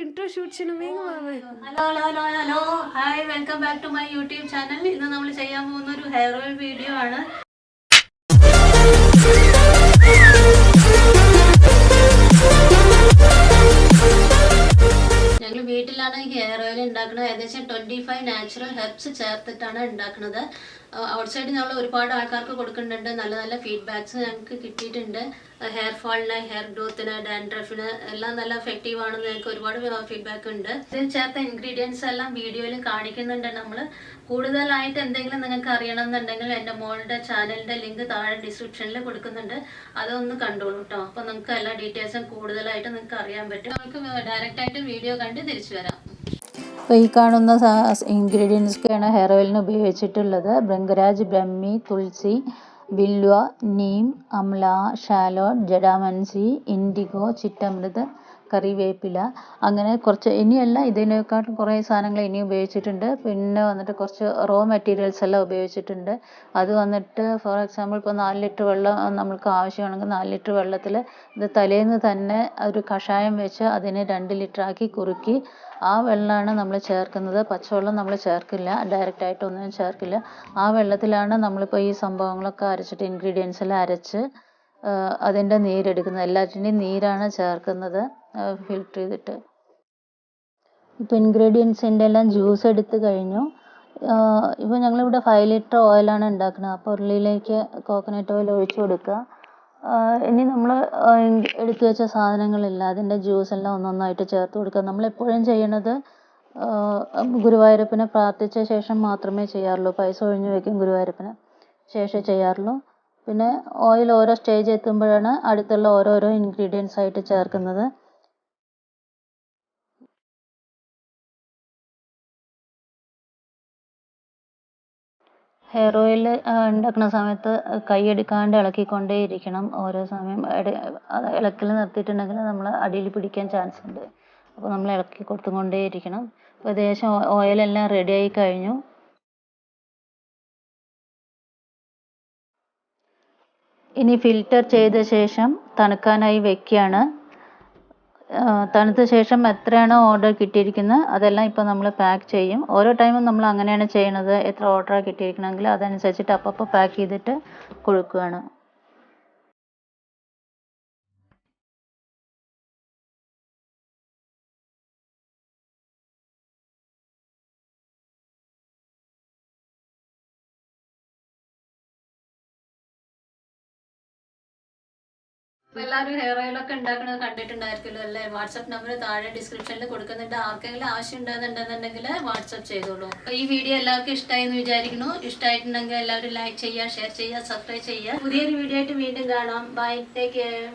intro shoot ചെയ്യണമെങ്കിൽ hello hi welcome back to my YouTube channel. ഇന്ന് നമ്മൾ ചെയ്യാൻ പോകുന്ന ഒരു ഹെയർ ഓയിൽ വീഡിയോ ആണ്. ഞങ്ങൾ വീട്ടിലാണ് ഹെയർ ഓയിൽ ഉണ്ടാക്കുന്നത്. ഏകദേശം 25 നാച്ചുറൽ ഹെർബ്സ് ചേർത്തിട്ടാണ് ഉണ്ടാക്കുന്നത്. ഔട്ട് സൈഡിൽ നമ്മൾ ഒരുപാട് ആൾക്കാർക്ക് കൊടുക്കുന്നുണ്ട്. നല്ല നല്ല ഫീഡ്ബാക്ക്സ് ഞങ്ങൾക്ക് കിട്ടിയിട്ടുണ്ട്. ഹെയർ ഫോളിന്, ഹെയർ ഗ്രോത്തിന്, ഡാൻഡ്രഫിന് എല്ലാം നല്ല എഫക്റ്റീവ് ആണെന്ന് ഞങ്ങൾക്ക് ഒരുപാട് ഫീഡ്ബാക്ക് ഉണ്ട്. ഇതിൽ ചേർത്ത ഇൻഗ്രീഡിയൻസ് എല്ലാം വീഡിയോയിൽ കാണിക്കുന്നുണ്ട്. നമ്മൾ കൂടുതലായിട്ട് എന്തെങ്കിലും നിങ്ങൾക്ക് അറിയണമെന്നുണ്ടെങ്കിൽ എൻ്റെ മോളുടെ ചാനലിൻ്റെ ലിങ്ക് താഴെ ഡിസ്ക്രിപ്ഷനിൽ കൊടുക്കുന്നുണ്ട്. അതൊന്ന് കണ്ടോളൂ കേട്ടോ. അപ്പോൾ നമുക്ക് എല്ലാ ഡീറ്റെയിൽസും കൂടുതലായിട്ട് നിങ്ങൾക്ക് അറിയാൻ പറ്റും. നമുക്ക് ഡയറക്റ്റായിട്ട് വീഡിയോ കണ്ട് തിരിച്ചു വരാം. അപ്പോൾ ഈ കാണുന്ന ഇൻഗ്രീഡിയൻസൊക്കെയാണ് ഹെയർ ഓയിലിന് ഉപയോഗിച്ചിട്ടുള്ളത്. ഭൃംഗരാജ്, ബ്രഹ്മി, തുളസി, ബിൽവ, നീം, അംല, ഷാലോട്ട്, ജഡാമൻസി, ഇൻഡിഗോ, ചിറ്റമൃത്, കറിവേപ്പില, അങ്ങനെ കുറച്ച് ഇനിയല്ല ഇതിനേക്കാട്ടും കുറേ സാധനങ്ങൾ ഇനി ഉപയോഗിച്ചിട്ടുണ്ട്. പിന്നെ വന്നിട്ട് കുറച്ച് റോ മെറ്റീരിയൽസ് എല്ലാം ഉപയോഗിച്ചിട്ടുണ്ട്. അത് വന്നിട്ട് ഫോർ എക്സാമ്പിൾ ഇപ്പോൾ 4 ലിറ്റർ വെള്ളം നമ്മൾക്ക് ആവശ്യമാണെങ്കിൽ 4 ലിറ്റർ വെള്ളത്തിൽ ഇത് തലേന്ന് തന്നെ ഒരു കഷായം വെച്ച് അതിനെ 2 ലിറ്റർ ആക്കി കുറുക്കി ആ വെള്ളമാണ് നമ്മൾ ചേർക്കുന്നത്. പച്ചവെള്ളം നമ്മൾ ചേർക്കില്ല, ഡയറക്റ്റായിട്ടൊന്നും ചേർക്കില്ല. ആ വെള്ളത്തിലാണ് നമ്മളിപ്പോൾ ഈ സംഭവങ്ങളൊക്കെ അരച്ചിട്ട് ഇൻഗ്രീഡിയൻസ് എല്ലാം അരച്ച് അതിൻ്റെ നീരെടുക്കുന്നത്. എല്ലാറ്റിൻ്റെയും നീരാണ് ചേർക്കുന്നത് ഫിൽറ്റർ ചെയ്തിട്ട്. ഇപ്പോൾ ഇൻഗ്രീഡിയൻസിൻ്റെ എല്ലാം ജ്യൂസ് എടുത്ത് കഴിഞ്ഞു. ഇപ്പോൾ ഞങ്ങളിവിടെ 5 ലിറ്റർ ഓയിലാണ് ഉണ്ടാക്കുന്നത്. അപ്പോൾ ഉരുളിയിലേക്ക് കോക്കനട്ട് ഓയിൽ ഒഴിച്ചു കൊടുക്കുക. ഇനി നമ്മൾ എടുത്തു വെച്ച സാധനങ്ങളില്ല, അതിൻ്റെ ജ്യൂസ് എല്ലാം ഒന്നൊന്നായിട്ട് ചേർത്ത് കൊടുക്കുക. നമ്മളെപ്പോഴും ചെയ്യണത് ഗുരുവായൂരപ്പനെ പ്രാർത്ഥിച്ച ശേഷം മാത്രമേ ചെയ്യാറുള്ളൂ. പൈസ ഒഴിഞ്ഞു വയ്ക്കും ഗുരുവായൂരപ്പന് ശേഷം ചെയ്യാറുള്ളൂ. പിന്നെ ഓയിൽ ഓരോ സ്റ്റേജ് എത്തുമ്പോഴാണ് അടുത്തുള്ള ഓരോരോ ഇൻഗ്രീഡിയൻസ് ആയിട്ട് ചേർക്കുന്നത്. ഹെയർ ഓയിൽ ഉണ്ടാക്കുന്ന സമയത്ത് കൈയെടുക്കാണ്ട് ഇളക്കിക്കൊണ്ടേ ഇരിക്കണം. ഓരോ സമയം ഇളക്കൽ നിർത്തിയിട്ടുണ്ടെങ്കിൽ നമ്മൾ അടിയിൽ പിടിക്കാൻ ചാൻസ് ഉണ്ട്. അപ്പോൾ നമ്മൾ ഇളക്കി കൊടുത്തുകൊണ്ടേ ഇരിക്കണം. അപ്പോൾ ഏകദേശം ഓയിലെല്ലാം റെഡി ആയി കഴിഞ്ഞു. ഇനി ഫിൽറ്റർ ചെയ്ത ശേഷം തണുക്കാനായി വെക്കുകയാണ്. തണുത്ത ശേഷം എത്രയാണോ ഓർഡർ കിട്ടിയിരിക്കുന്നത് അതെല്ലാം ഇപ്പോൾ നമ്മൾ പാക്ക് ചെയ്യും. ഓരോ ടൈമും നമ്മൾ അങ്ങനെയാണ് ചെയ്യണത്. എത്ര ഓർഡറാണ് കിട്ടിയിരിക്കണമെങ്കിൽ അതനുസരിച്ചിട്ട് അപ്പോൾ പാക്ക് ചെയ്തിട്ട് കൊടുക്കുകയാണ്. എല്ലാവരും ഹെയർ ഓയിലൊക്കെ ഉണ്ടാക്കുന്നത് കണ്ടിട്ടുണ്ടായിരിക്കുമല്ലോ അല്ലേ? വാട്സപ്പ് നമ്പർ താഴെ ഡിസ്ക്രിപ്ഷനിൽ കൊടുക്കുന്നുണ്ട്. ആർക്കെങ്കിലും ആവശ്യം ഉണ്ടെന്നുണ്ടെന്നുണ്ടെങ്കിൽ വാട്സപ്പ് ചെയ്തോളൂ. ഈ വീഡിയോ എല്ലാവർക്കും ഇഷ്ടമായി എന്ന് വിചാരിക്കുന്നു. ഇഷ്ടമായിട്ടുണ്ടെങ്കിൽ എല്ലാവരും ലൈക്ക് ചെയ്യുക, ഷെയർ ചെയ്യുക, സബ്സ്ക്രൈബ് ചെയ്യുക. പുതിയൊരു വീഡിയോ ആയിട്ട് വീണ്ടും കാണാം. Bye, take care.